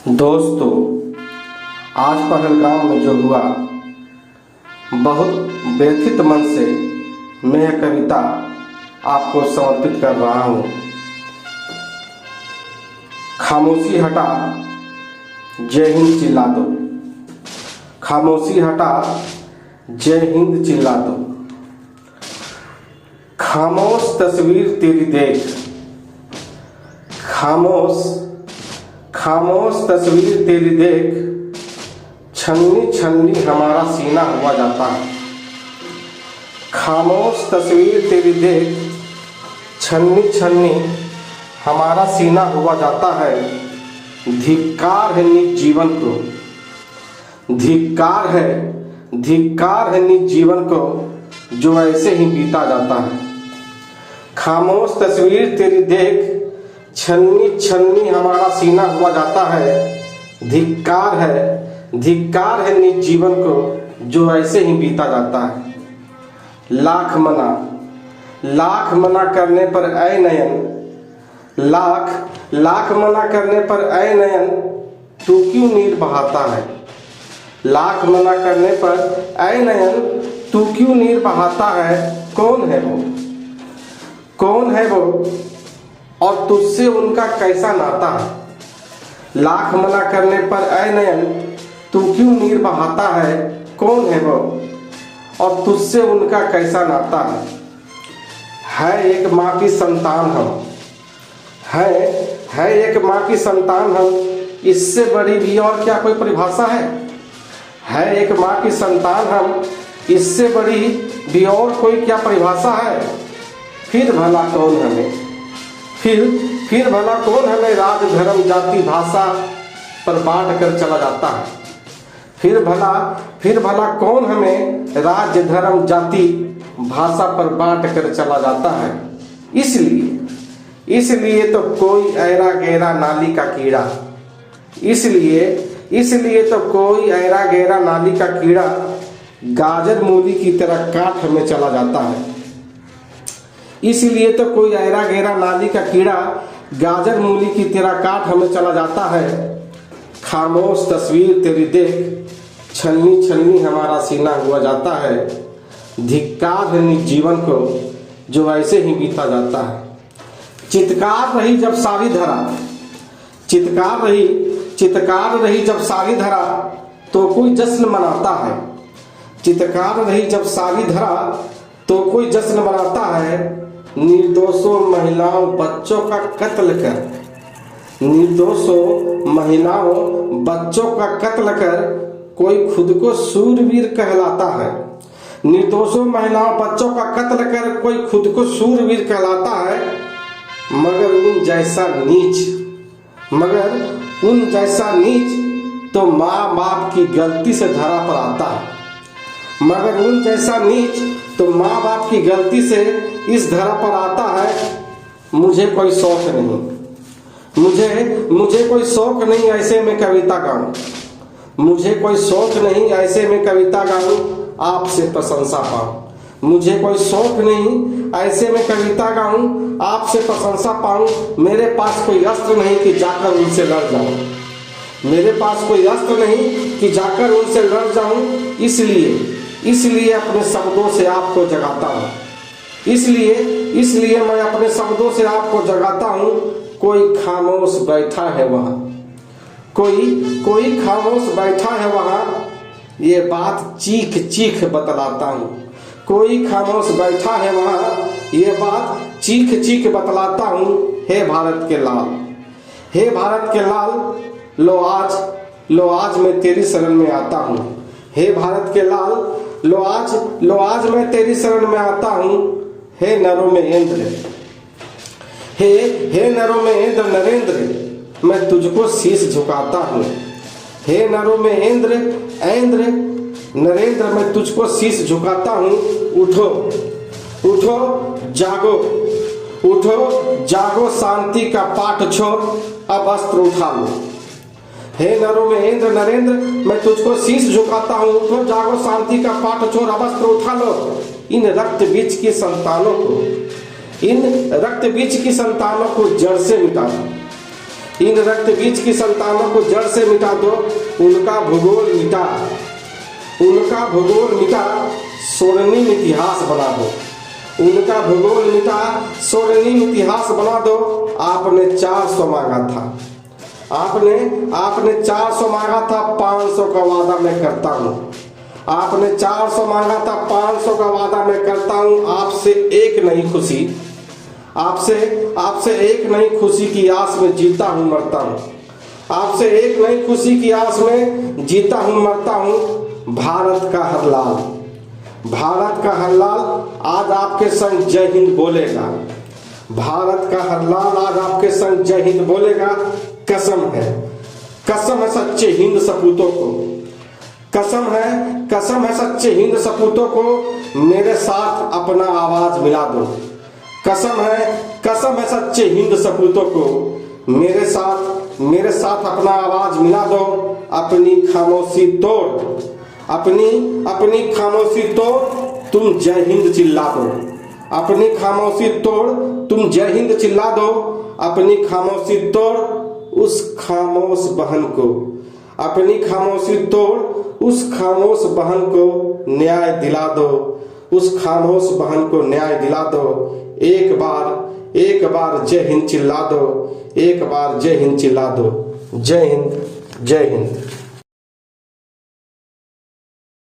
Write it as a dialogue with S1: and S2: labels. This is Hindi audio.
S1: दोस्तों, आज पहलगाम में जो हुआ, बहुत व्यथित मन से मैं यह कविता आपको समर्पित कर रहा हूँ। खामोशी हटा, जय हिंद चिल्ला दो। खामोशी हटा, जय हिंद चिल्ला दो। खामोश तस्वीर तेरी देख, खामोश तस्वीर तेरी देख, छन्नी छन्नी हमारा सीना हुआ जाता है। खामोश तस्वीर तेरी देख, छन्नी छन्नी हमारा सीना हुआ जाता है। धिक्कार है निज जीवन को, धिक्कार है निज जीवन को, जो ऐसे ही बीता जाता है। खामोश तस्वीर तेरी देख, छन्नी छन्नी हमारा सीना हुआ जाता है। धिक्कार है निज जीवन को, जो ऐसे ही बीता जाता है। लाख मना करने पर ऐ नयन, लाख मना करने पर ऐ नयन, तू क्यों नीर बहाता है। लाख मना करने पर ऐ नयन, तू क्यों नीर बहाता है। कौन है वो और तुझसे उनका कैसा नाता है। लाख मना करने पर ऐ नयन, तू क्यों नीर बहाता है। कौन है वो और तुझसे उनका कैसा नाता है। एक माँ की संतान हम, है एक माँ की संतान हम, इससे बड़ी भी और क्या कोई परिभाषा है एक माँ की संतान हम, इससे बड़ी भी और कोई क्या परिभाषा है। फिर भला कौन हमें राज धर्म जाति भाषा पर बांट कर चला जाता है। फिर भला कौन हमें राज धर्म जाति भाषा पर बांट कर चला जाता है। इसलिए तो कोई ऐरा गहरा नाली का कीड़ा, इसलिए तो कोई ऐरा गहरा नाली का कीड़ा गाजर मूली की तरह काट हमें चला जाता है। इसलिए तो कोई ऐरा गहरा नाली का कीड़ा गाजर मूली की तरह काट हमें चला जाता है। खामोश तस्वीर तेरी देख, छन्नी छन्नी हमारा सीना हुआ जाता है। धिक्कार है निज जीवन को, जो ऐसे ही बीता जाता है। चित्कार रही जब सारी धरा, तो कोई जश्न मनाता है। चित्कार रही जब सारी धरा, तो कोई जश्न मनाता है। निर्दोषों महिलाओं बच्चों का कत्ल कर कोई खुद को सूरवीर कहलाता है। निर्दोषों महिलाओं बच्चों का कत्ल कर कोई खुद को सूरवीर कहलाता है। मगर उन जैसा नीच तो माँ बाप की गलती से धरा पर आता है। मगर उन जैसा नीच तो माँ बाप की गलती से इस धरा पर आता है। मुझे कोई शौक नहीं ऐसे में कविता गाऊं। मुझे कोई शौक नहीं ऐसे में कविता गाऊं, आपसे प्रशंसा पाऊं। मुझे कोई शौक नहीं ऐसे में कविता गाऊं, आपसे प्रशंसा पाऊं। मेरे पास कोई अस्त्र नहीं कि जाकर उनसे लड़ जाऊं। मेरे पास कोई अस्त्र नहीं कि जाकर उनसे लड़ जाऊं। इसलिए अपने शब्दों से आपको जगाता हूँ। इसलिए मैं अपने शब्दों से आपको जगाता हूँ। कोई खामोश बैठा है वहाँ, कोई खामोश बैठा है वहाँ, ये बात चीख बतलाता हूँ। कोई खामोश बैठा है वहाँ, ये बात चीख बतलाता हूँ। हे भारत के लाल, लो आज मैं तेरी शरण में आता हूँ। हे भारत के लाल, लो आज मैं तेरी शरण में आता हूँ। हे नरों में इंद्र, हे नरों में इंद्र नरेंद्र, मैं तुझको शीश झुकाता हूँ। हे नरों में इंद्र नरेंद्र, मैं तुझको शीश झुकाता हूँ। उठो जागो शांति का पाठ छोड़, अब अस्त्र उठा लो। हे नरों में इंद्र नरेंद्र, मैं तुझको शीश झुकाता हूँ। उठो जागो शांति का पाठ छोड़, अब अस्त्र उठा लो। इन रक्त बीज की संतानों को जड़ से मिटा दो। इन रक्त बीज की संतानों को जड़ से मिटा दो, उनका भूगोल मिटा, उनका भूगोल मिटा, स्वर्णिम इतिहास बना दो, उनका भूगोल मिटा, स्वर्णिम इतिहास बना दो। आपने 400 मांगा था, आपने 400 मांगा था, 500 का वादा मैं करता हूँ। आपने 400 मांगा था, 500 का वादा मैं करता हूँ। आपसे एक नई खुशी, आपसे एक नई खुशी की आस में जीता हूँ मरता हूँ, आपसे एक नई खुशी की आस में जीता हूँ मरता हूँ। भारत का हर लाल, भारत का हर लाल आज आपके संग जय हिंद बोलेगा, भारत का हर लाल आज आपके संग जय हिंद बोलेगा। कसम है सच्चे हिंद सपूतों को, कसम है सच्चे हिंद सपूतों को, मेरे साथ अपना आवाज मिला दो। कसम है सच्चे हिंद सपूतों को, मेरे साथ अपना आवाज मिला दो। अपनी खामोशी तोड़, अपनी खामोशी तोड़, तुम जय हिंद चिल्ला दो। अपनी खामोशी तोड़, तुम जय हिंद चिल्ला दो। अपनी खामोशी तोड़, उस खामोश बहन को, अपनी खामोशी तोड़, उस खामोश बहन को न्याय दिला दो, उस खामोश बहन को न्याय दिला दो। एक बार जय हिंद चिल्ला दो, एक बार जय हिंद चिल्ला दो। जय हिंद, जय हिंद।